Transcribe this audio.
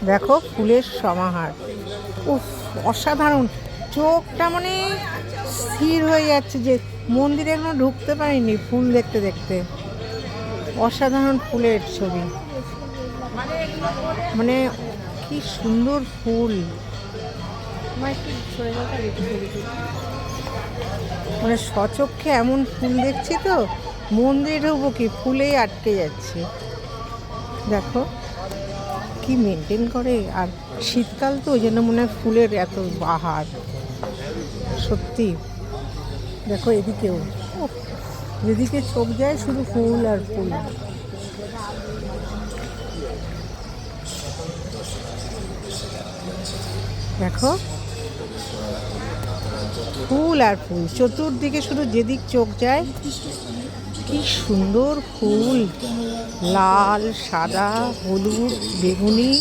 দেখো ফুলের সমাহার। উফ, অসাধারণ। চোখটা মানে স্থির হয়ে যাচ্ছে যে মন্দিরে এখনো ঢুকতে পারিনি ফুল দেখতে দেখতে। অসাধারণ ফুলের ছবি, মানে কি সুন্দর ফুল। মানে স্বচক্ষে এমন ফুল দেখছি তো মন্দিরে ঢুকবো কি ফুলেই আটকে যাচ্ছে। দেখো কি মেনটেন করে, আর শীতকাল তো ওই জন্য মনে হয় ফুলের এত বাহার। সত্যি দেখো এদিকেও, উফ, যেদিকে চোখ যায় শুধু ফুল আর ফুল। দেখো ফুল আর ফুল চতুর্দিকে, শুধু যেদিক চোখ যায় কি সুন্দর ফুল। লাল, সাদা, হলুদ, বেগুনি,